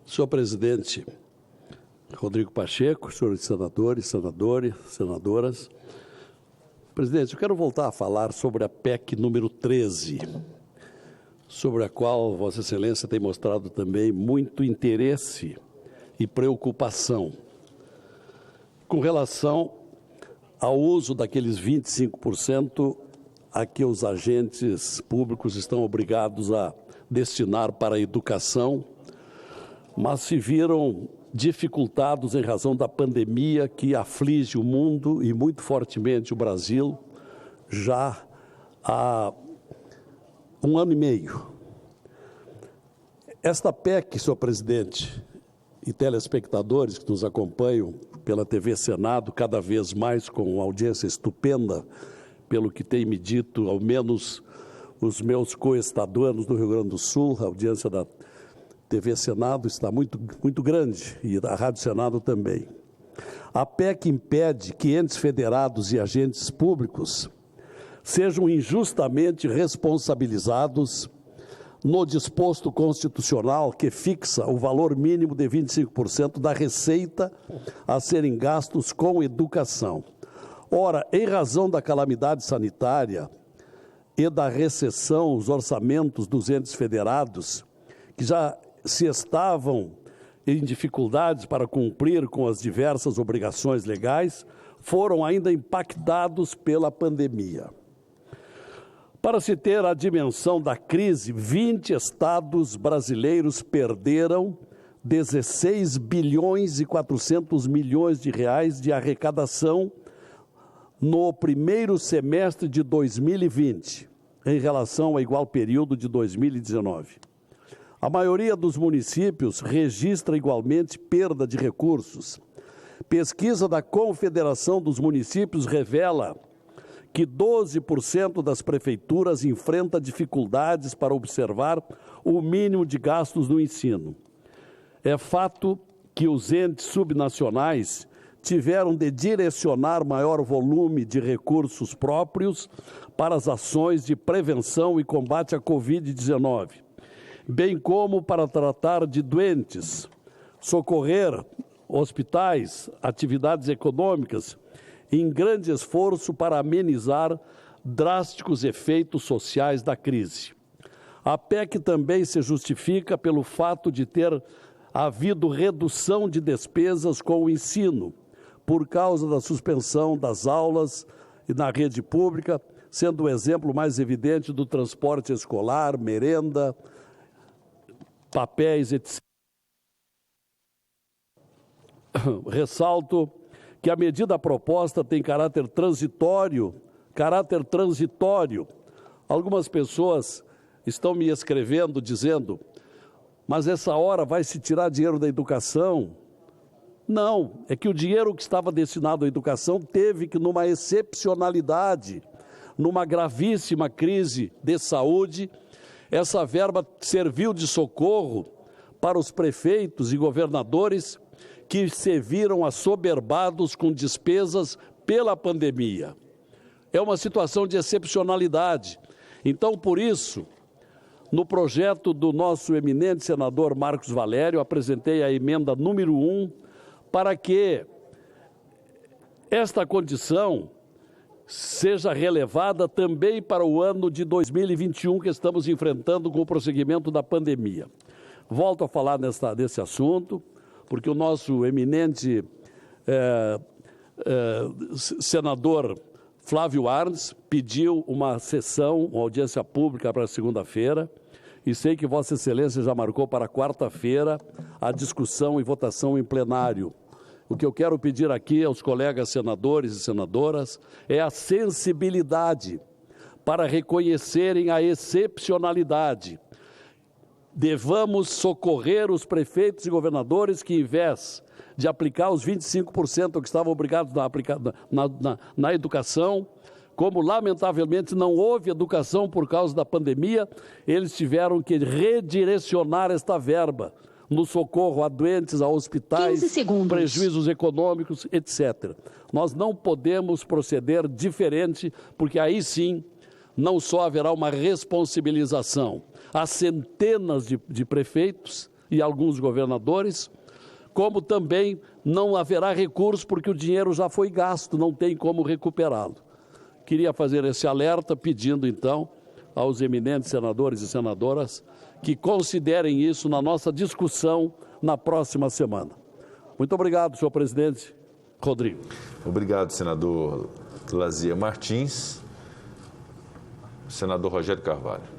Senhor presidente Rodrigo Pacheco, senhores senadores, senadoras. Presidente, eu quero voltar a falar sobre a PEC número 13, sobre a qual Vossa Excelência tem mostrado também muito interesse e preocupação com relação ao uso daqueles 25% a que os agentes públicos estão obrigados a destinar para a educação, mas se viram dificultados em razão da pandemia que aflige o mundo e muito fortemente o Brasil já há 1 ano e meio. Esta PEC, senhor presidente, e telespectadores que nos acompanham pela TV Senado, cada vez mais com uma audiência estupenda, pelo que tem me dito, ao menos os meus coestaduanos do Rio Grande do Sul, a audiência da TV Senado está muito grande e a Rádio Senado também. A PEC impede que entes federados e agentes públicos sejam injustamente responsabilizados no disposto constitucional que fixa o valor mínimo de 25% da receita a serem gastos com educação. Ora, em razão da calamidade sanitária e da recessão, os orçamentos dos entes federados, que já se estavam em dificuldades para cumprir com as diversas obrigações legais, foram ainda impactados pela pandemia. Para se ter a dimensão da crise, 20 estados brasileiros perderam 16 bilhões e 400 milhões de reais de arrecadação no primeiro semestre de 2020, em relação ao igual período de 2019. A maioria dos municípios registra igualmente perda de recursos. Pesquisa da Confederação dos Municípios revela que 12% das prefeituras enfrenta dificuldades para observar o mínimo de gastos no ensino. É fato que os entes subnacionais tiveram de direcionar maior volume de recursos próprios para as ações de prevenção e combate à Covid-19, bem como para tratar de doentes, socorrer hospitais, atividades econômicas, em grande esforço para amenizar drásticos efeitos sociais da crise. A PEC também se justifica pelo fato de ter havido redução de despesas com o ensino, por causa da suspensão das aulas e na rede pública, sendo o exemplo mais evidente do transporte escolar, merenda, papéis, etc. Ressalto que a medida proposta tem caráter transitório. Algumas pessoas estão me escrevendo dizendo, mas essa hora vai se tirar dinheiro da educação? Não, é que o dinheiro que estava destinado à educação teve que, numa excepcionalidade, numa gravíssima crise de saúde, essa verba serviu de socorro para os prefeitos e governadores que se viram assoberbados com despesas pela pandemia. É uma situação de excepcionalidade. Então, por isso, no projeto do nosso eminente senador Marcos Valério, apresentei a emenda número 1 para que esta condição seja relevada também para o ano de 2021 que estamos enfrentando com o prosseguimento da pandemia. Volto a falar desse assunto, porque o nosso eminente senador Flávio Arnes pediu uma sessão, uma audiência pública para segunda-feira, e sei que Vossa Excelência já marcou para quarta-feira a discussão e votação em plenário. O que eu quero pedir aqui aos colegas senadores e senadoras é a sensibilidade para reconhecerem a excepcionalidade. Devamos socorrer os prefeitos e governadores que, em vez de aplicar os 25% que estavam obrigados a aplicar na educação, como lamentavelmente não houve educação por causa da pandemia, eles tiveram que redirecionar esta verba no socorro a doentes, a hospitais, prejuízos econômicos, etc. Nós não podemos proceder diferente, porque aí sim não só haverá uma responsabilização a centenas de prefeitos, e alguns governadores, como também não haverá recurso porque o dinheiro já foi gasto, não tem como recuperá-lo. Queria fazer esse alerta pedindo, então, aos eminentes senadores e senadoras que considerem isso na nossa discussão na próxima semana. Muito obrigado, senhor presidente. Rodrigo. Obrigado, senador Lazier Martins. Senador Rogério Carvalho.